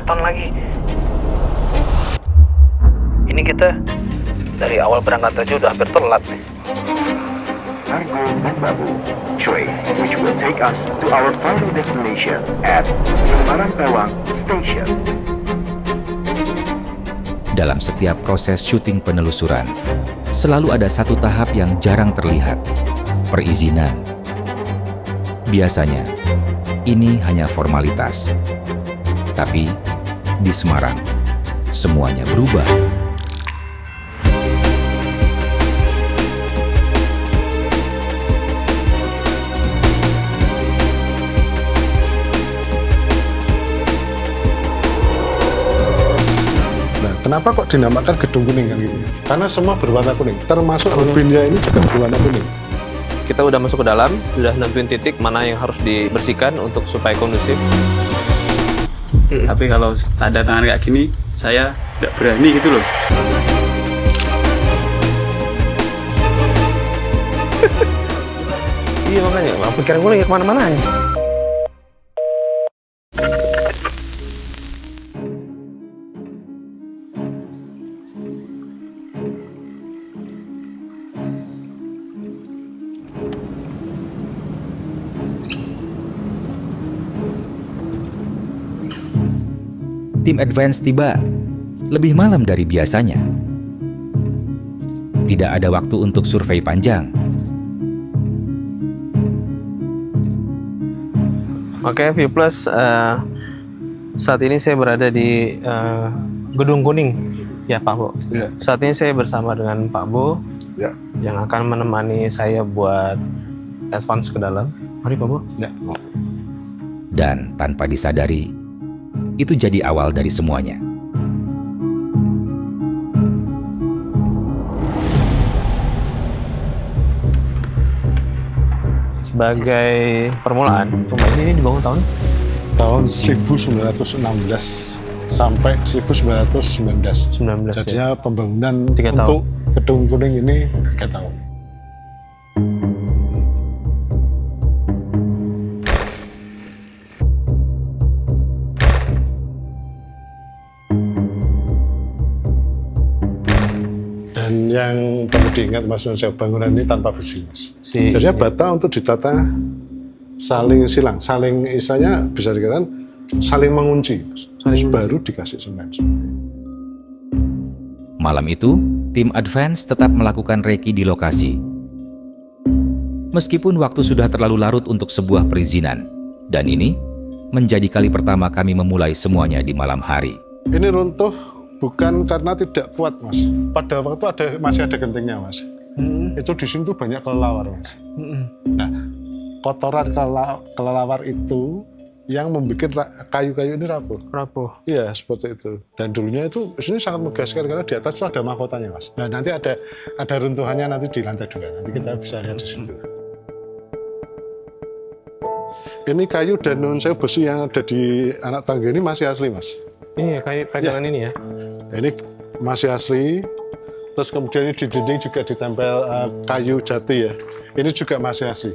ton lagi. Ini kita dari awal berangkat aja udah hampir telat nih. Cargo dan Babu train which will take us to our final destination at Semarang Tawang Station. Dalam setiap proses syuting penelusuran, selalu ada satu tahap yang jarang terlihat, perizinan. Biasanya, ini hanya formalitas. Tapi, di Semarang, semuanya berubah. Kenapa kok dinamakan gedung kuning kan gitu? Karena semua berwarna kuning, termasuk rubinnya ini juga berwarna kuning. Kita udah masuk ke dalam, sudah nentuin titik mana yang harus dibersihkan untuk supaya kondusif. Tapi kalau tanda tangan kayak gini, saya tidak berani gitu loh. Iya makanya, pikiran gue lagi kemana-mana aja. Tim Advance tiba lebih malam dari biasanya. Tidak ada waktu untuk survei panjang. Oke, View Plus, saat ini saya berada di Gedung Kuning, ya Pak Bo. Ya. Saat ini saya bersama dengan Pak Bo, Ya. yang akan menemani saya buat advance ke dalam. Mari Pak Bo. Ya. Dan tanpa disadari, itu jadi awal dari semuanya. Sebagai permulaan, rumah ini dibangun Tahun tahun 1916 sampai 1919. 19. Jadinya pembangunan 3 untuk gedung kuning ini 3 tahun. Dan yang perlu diingat Mas Nusya, bangunan ini tanpa besi, Mas. Jadinya bata untuk ditata saling silang, saling isanya bisa dikatakan saling mengunci, Mas. Terus baru dikasih semen. Malam itu, tim Advance tetap melakukan reki di lokasi. Meskipun waktu sudah terlalu larut untuk sebuah perizinan, dan ini menjadi kali pertama kami memulai semuanya di malam hari. Ini runtuh bukan karena tidak kuat, Mas. Pada waktu masih ada gentingnya, Mas. Itu di sini tuh banyak kelelawar, Mas. Nah, kotoran kelelawar itu yang membuat kayu-kayu ini rapuh. Iya, seperti itu. Dan dulunya itu sini sangat megah sekali karena di atas itu ada mahkotanya, Mas. Nah, nanti ada runtuhannya nanti di lantai 2. Nanti kita bisa lihat di situ. Ini kayu dan non sewu besi yang ada di anak tangga ini masih asli, Mas. Ini ya, kayak pegangan ini ya. Ini masih asli. Terus kemudian ini di dinding juga ditempel kayu jati ya. Ini juga masih asli.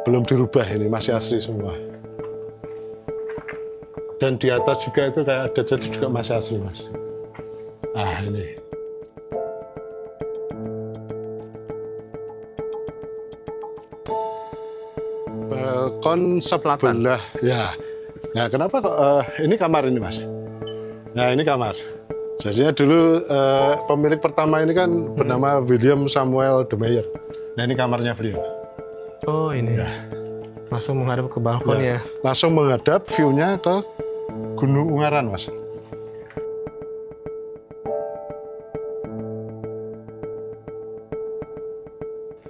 Belum dirubah, ini masih asli semua. Dan di atas juga itu kayak ada jati juga masih asli, Mas. Ah, ini. Balkon sebelah. Ya. Nah, kenapa kok ini kamar ini, Mas? Nah, ini kamar. Jadinya dulu pemilik pertama ini kan bernama William Samuel de Meyer. Nah, ini kamarnya beliau. Oh, ini. Ya. Langsung menghadap ke balkon ya. Langsung menghadap view-nya ke Gunung Ungaran, Mas.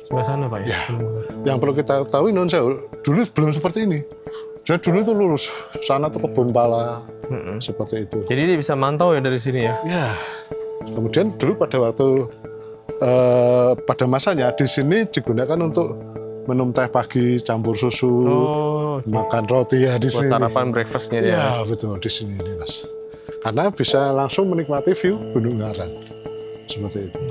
Sebelah sana, Pak ya. Ya. Yang perlu kita tahu non sewu, dulu belum seperti ini. Jadi dulu itu lurus, sana tuh kebun pala, seperti itu. Jadi dia bisa mantau ya dari sini ya? Ya, kemudian dulu pada waktu pada masanya di sini digunakan untuk minum teh pagi, campur susu, makan roti ya di buat sini. sarapan breakfastnya dia. Ya betul di sini nih, Mas. Karena bisa langsung menikmati view Gunung Ungaran, seperti itu.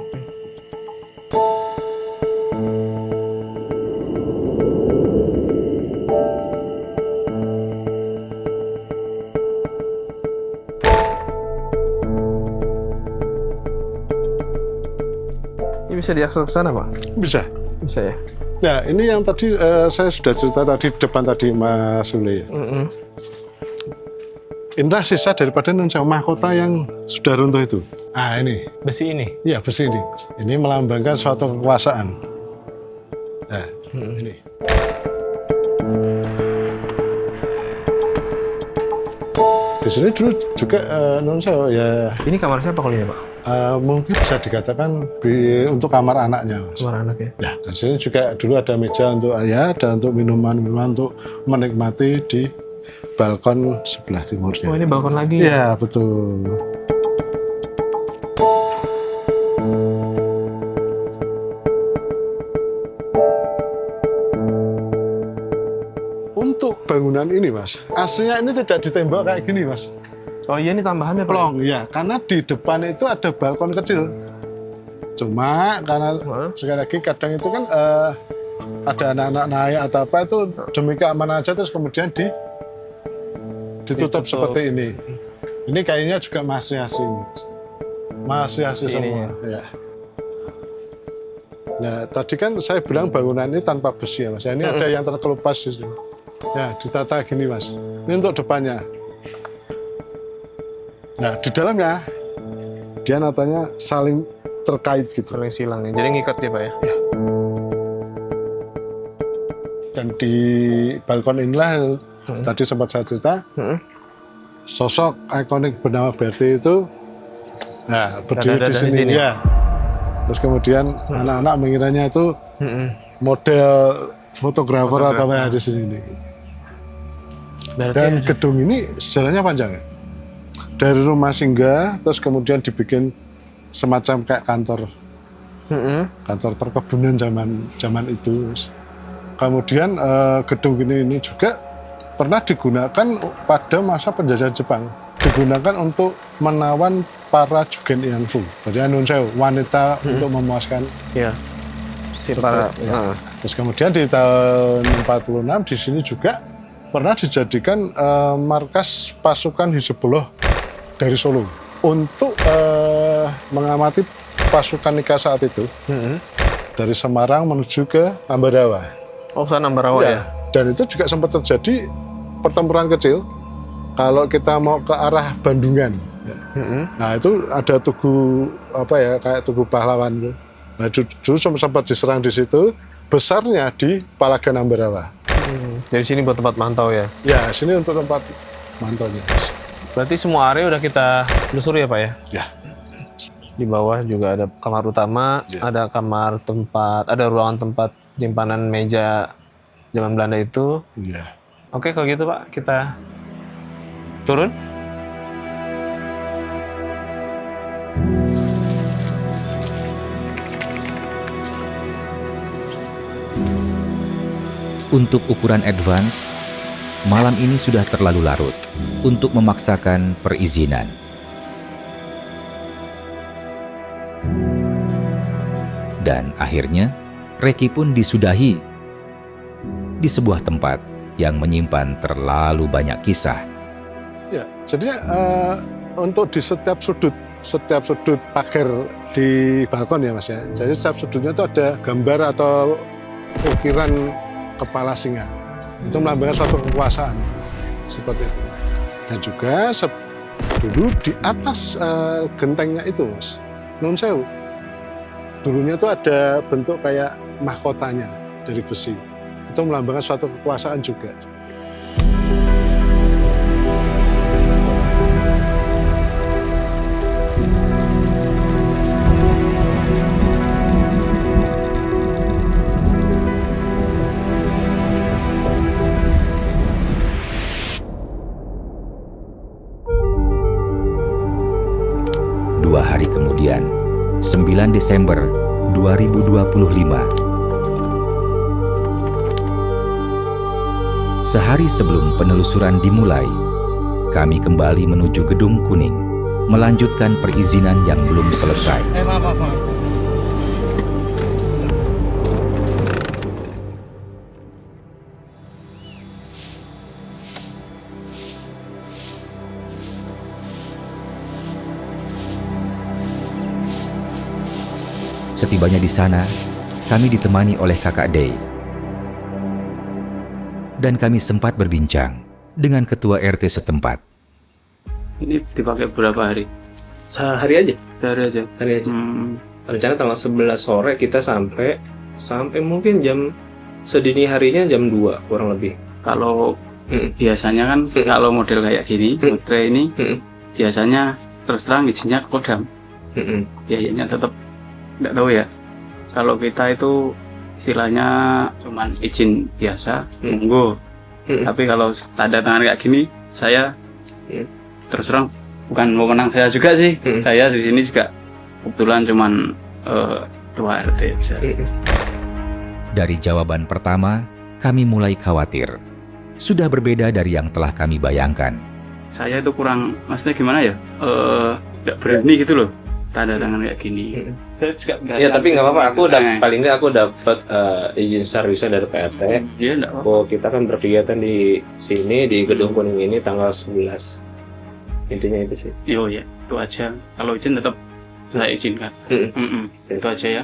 Ini bisa diakses ke sana, Pak? Bisa. Bisa ya? Ya, ini yang tadi saya sudah cerita tadi depan tadi Mas Sule. Inilah sisa daripada Nun Sewu, mahkota yang sudah runtuh itu. Ah, ini. Besi ini? Iya, besi ini. Ini melambangkan suatu kekuasaan. Nah, ini. Di sini dulu juga Nun Sewu ya. Ini kamar siapa kalau ini, Pak? Mungkin bisa dikatakan untuk kamar anaknya, Mas. Kamar anak ya? Ya, dan sini juga dulu ada meja untuk ayah dan untuk minuman-minuman untuk menikmati di balkon sebelah timurnya. Oh, ini balkon lagi? Iya, betul. Untuk bangunan ini, Mas, aslinya ini tidak ditembak kayak gini, Mas. Oh iya, ini tambahannya, Pak? Plong, ya, karena di depan itu ada balkon kecil. Cuma karena sekali lagi kadang itu kan ada anak-anak naik atau apa itu demi keamanan aja, terus kemudian ditutup seperti ini. Ini kayaknya juga masih asli, masih asli semua. Ya. Nah, tadi kan saya bilang bangunan ini tanpa besi ya, Mas. Ini ada yang terkelupas di sini. Ya, ditata gini, Mas. Ini untuk depannya. Nah, di dalamnya dia natanya saling terkait gitu. Saling silang ya. Jadi ngikat ya, Pak ya? Ya. Dan di balkon inilah tadi sempat saya cerita, sosok ikonik bernama Berti itu berdiri di sini ya. Terus kemudian anak-anak mengiranya itu model fotografer atau apa di sini. Dan gedung ini sejarahnya panjang ya. Dari rumah singgah, terus kemudian dibikin semacam kayak kantor perkebunan zaman itu. Kemudian gedung ini juga pernah digunakan pada masa penjajahan Jepang. Digunakan untuk menawan para jugen Ianfu. Jadi Nun Sewu, wanita untuk memuaskan. Iya. Terus kemudian di tahun 46 di sini juga pernah dijadikan markas pasukan Hizbullah dari Solo untuk mengamati pasukan Nika saat itu dari Semarang menuju ke Ambarawa. Oh, sana Ambarawa ya? Dan itu juga sempat terjadi pertempuran kecil kalau kita mau ke arah Bandungan. Nah, itu ada tugu kayak tugu pahlawan. Nah, dulu sempat diserang di situ, besarnya di Palagan Ambarawa. Dari sini buat tempat mantau ya? Ya, sini untuk tempat mantaunya. Berarti semua area udah kita telusuri ya, Pak ya? Ya. Di bawah juga ada kamar utama, ada kamar tempat, ada ruangan tempat simpanan meja zaman Belanda itu. Iya. Oke, kalau gitu Pak, kita turun. Untuk ukuran advance, malam ini sudah terlalu larut untuk memaksakan perizinan. Dan akhirnya, reki pun disudahi di sebuah tempat yang menyimpan terlalu banyak kisah. Ya, jadi untuk di setiap sudut pagar di balkon ya Mas ya. Jadi setiap sudutnya itu ada gambar atau ukiran kepala singa. Itu melambangkan suatu kekuasaan seperti itu. Dan juga dulu di atas gentengnya itu Mas, Nun Sewu, dulunya itu ada bentuk kayak mahkotanya dari besi. Itu melambangkan suatu kekuasaan juga. Dua hari kemudian, 9 Desember 2025. Sehari sebelum penelusuran dimulai, kami kembali menuju Gedung Kuning, melanjutkan perizinan yang belum selesai. Maaf. Setibanya di sana, kami ditemani oleh kakak Day. Dan kami sempat berbincang dengan ketua RT setempat. Ini dipakai berapa hari? Sehari aja. Sehari aja. Hari aja. Rencana tanggal 11 sore kita sampai mungkin jam sedini harinya jam 2 kurang lebih. Kalau biasanya kan kalau model kayak gini, baterai ini biasanya terus terang izinnya ke Kodam. Biayanya tetap nggak tahu ya. Kalau kita itu istilahnya cuman izin biasa, monggo. Tapi kalau tanda tangan kayak gini, saya terus terang bukan wewenang saya juga sih. Saya di sini juga kebetulan cuman tua RT aja. Dari jawaban pertama, kami mulai khawatir. Sudah berbeda dari yang telah kami bayangkan. Saya itu kurang, maksudnya gimana ya? Nggak berani gitu loh. Tanda tangan kayak gini. Ya tapi nggak apa-apa. Paling nggak aku dapat izin servisnya dari PRT. Iya nggak apa-apa. Oh, kita kan berkegiatan di sini di Gedung Kuning ini tanggal 11. Intinya itu sih. Yo ya, itu aja. Kalau izin tetap saya izinkan. Itu aja ya.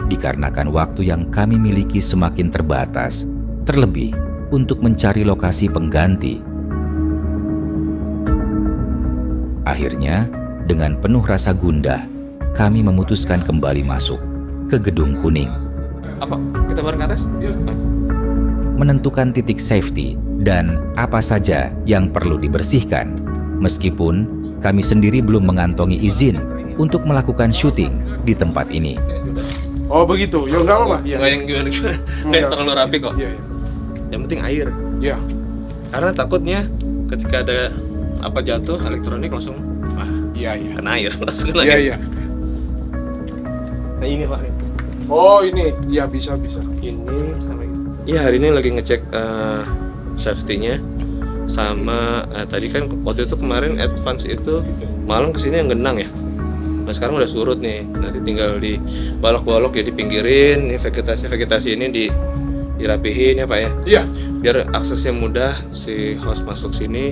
Dikarenakan waktu yang kami miliki semakin terbatas, terlebih untuk mencari lokasi pengganti. Akhirnya, dengan penuh rasa gundah, kami memutuskan kembali masuk ke Gedung Kuning. Apa? Kita bareng ke atas? Menentukan titik safety dan apa saja yang perlu dibersihkan, meskipun kami sendiri belum mengantongi izin untuk melakukan syuting di tempat ini. Oh begitu, ya enggak apa-apa. Nggak yang gimana? Nggak terlalu rapi kok. Iya. Yang penting air. Iya. Karena takutnya ketika ada apa jatuh elektronik langsung Iya. kena air langsung kena Iya, air. iya. Nah ini Pak. Oh ini, iya bisa. Ini sama ini. Iya hari ini lagi ngecek safety-nya sama tadi kan waktu itu kemarin advance itu malam kesini yang genang ya. Nah sekarang udah surut nih, nanti tinggal di balok-balok ya dipinggirin, ini vegetasi ini dirapihin ya Pak ya. Iya. Biar aksesnya mudah si host masuk sini,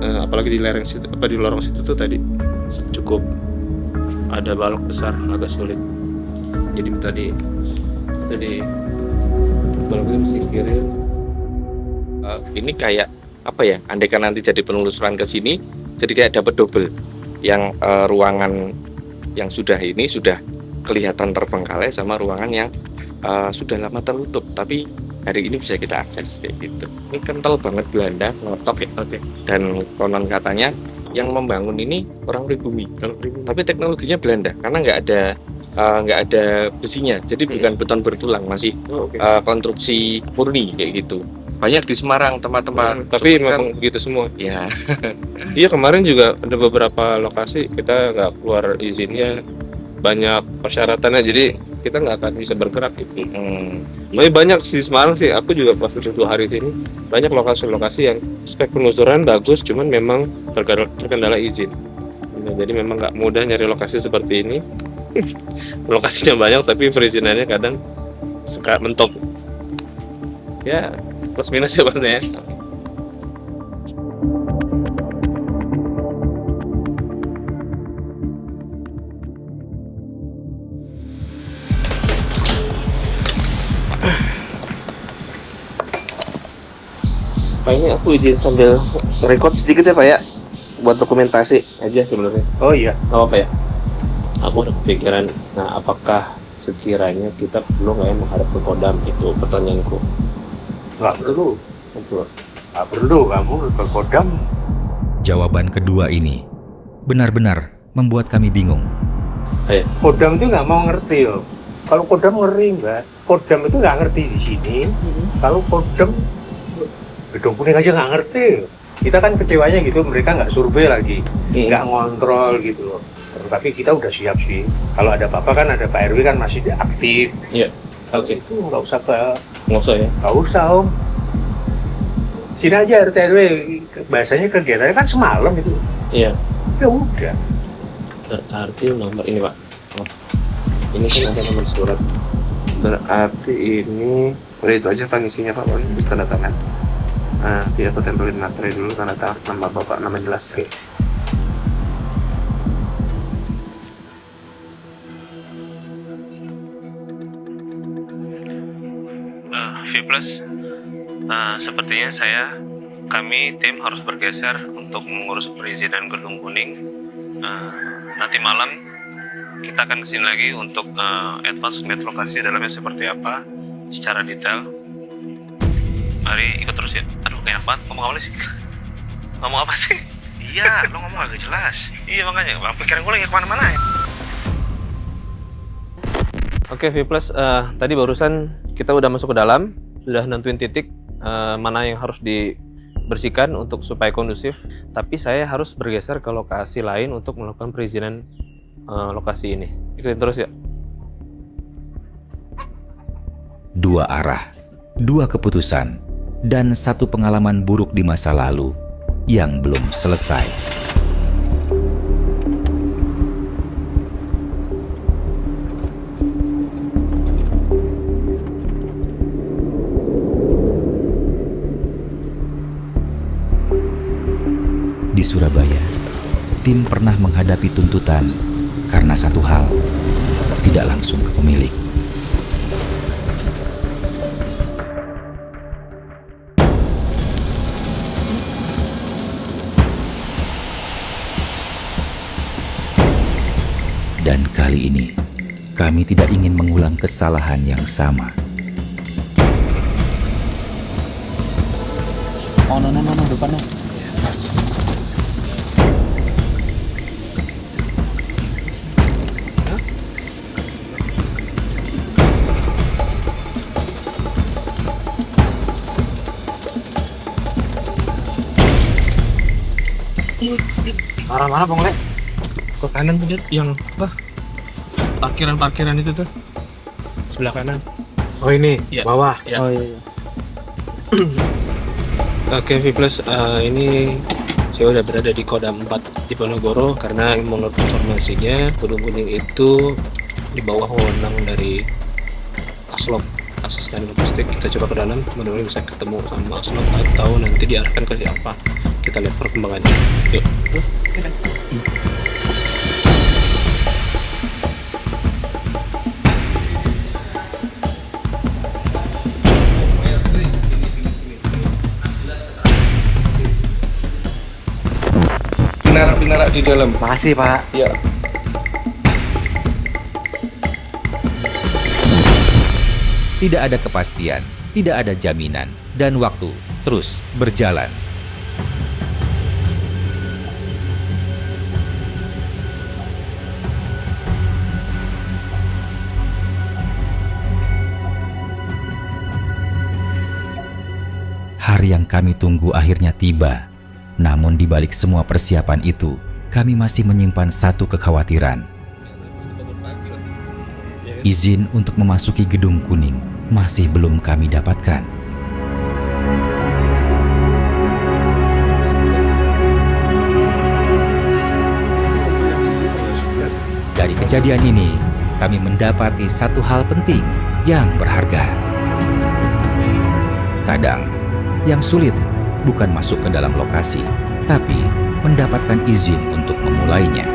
apalagi di lereng situ, di lorong situ tuh tadi cukup ada balok besar agak sulit. Jadi tadi balok itu disingkirin. Ini kayak apa ya? Andaikan nanti jadi penelusuran ke sini, jadi kayak dapat double. Yang ruangan yang sudah kelihatan terbengkalai sama ruangan yang sudah lama tertutup tapi hari ini bisa kita akses kayak gitu. Ini kental banget Belanda, ngotok ya. Dan konon katanya yang membangun ini orang pribumi, tapi teknologinya Belanda karena nggak ada besinya, jadi bukan beton bertulang, masih konstruksi murni kayak gitu. Banyak di Semarang tempat-tempat, tapi memang begitu semua. Ya, iya kemarin juga ada beberapa lokasi kita nggak keluar izinnya, banyak persyaratannya, jadi kita nggak akan bisa bergerak gitu. Tapi banyak di Semarang sih, aku juga pas 2 hari sini banyak lokasi-lokasi yang spek penelusuran bagus, cuman memang terkendala izin. Nah, jadi memang nggak mudah nyari lokasi seperti ini. Lokasinya banyak tapi perizinannya kadang suka mentok. Ya plus minus sebenarnya. Pak ini aku izin sambil record sedikit ya Pak ya, buat dokumentasi aja sebenarnya. Oh iya. Apa Pak ya? Aku udah kepikiran. Nah apakah sekiranya kita perlu nggak ya menghadap ke Kodam, itu pertanyaanku. Nggak perlu kamu ke Kodam. Jawaban kedua ini benar-benar membuat kami bingung. Kodam itu nggak mau ngerti loh. Kalau Kodam ngeri Mbak, Kodam itu nggak ngerti di sini. Kalau Kodam Gedung Kuning aja nggak ngerti. Kita kan kecewanya gitu, mereka nggak survei lagi, nggak ngontrol gitu loh. Tapi kita udah siap sih. Kalau ada apa-apa kan ada Pak RW kan masih aktif. Iya. Oke. Itu nggak usah ya? Nggak usah Om. Sini aja RT RW, bahasanya kegiatannya kan semalam itu. Iya. Ya udah. Berarti nomor ini Pak. Ini kan ada nomor surat. Berarti ini udah itu aja Pak isinya Pak, terus tanda tangan. Nah, aku tempelin materai dulu, tanda tangan nama Bapak, nama jelas. Plus, sepertinya kami tim harus bergeser untuk mengurus perizinan Gedung Kuning. Nanti malam kita akan kesini lagi untuk advance lihat lokasi dalamnya seperti apa secara detail. Mari ikut terus ya. Aduh, gak enak banget ngomong apa sih? Ngomong apa sih? Iya, lo ngomong agak jelas. Iya makanya, pikiran gue lagi kemana-mana ya. Oke, V Plus, tadi barusan kita udah masuk ke dalam, sudah nentuin titik mana yang harus dibersihkan untuk supaya kondusif. Tapi saya harus bergeser ke lokasi lain untuk melakukan perizinan lokasi ini. Ikutin terus ya. Dua arah, dua keputusan, dan satu pengalaman buruk di masa lalu yang belum selesai. Di Surabaya, tim pernah menghadapi tuntutan karena satu hal, tidak langsung ke pemilik. Dan kali ini, kami tidak ingin mengulang kesalahan yang sama. Oh, no, depan no. Arah-arah Bang Le. Ke kanan tuh lihat yang apa? Parkiran itu tuh. Sebelah kanan. Oh ini, Iya. bawah. Ya. Oh iya. Oke, V Plus, ini saya udah berada di Kodam 4 di Ponorogo karena menurut informasinya Gedung Kuning itu di bawah wewenang dari Aslop, asisten logistik. Kita coba ke dalam, mudah-mudahan bisa ketemu sama Aslop atau nanti diarahkan ke siapa. Kita lihat perkembangannya. Yuk. Pinar di dalam. Makasih Pak. Ya. Tidak ada kepastian, tidak ada jaminan, dan waktu terus berjalan. Hari yang kami tunggu akhirnya tiba. Namun di balik semua persiapan itu, kami masih menyimpan satu kekhawatiran. Izin untuk memasuki Gedung Kuning masih belum kami dapatkan. Dari kejadian ini, kami mendapati satu hal penting yang berharga. Kadang, yang sulit bukan masuk ke dalam lokasi, tapi mendapatkan izin untuk memulainya.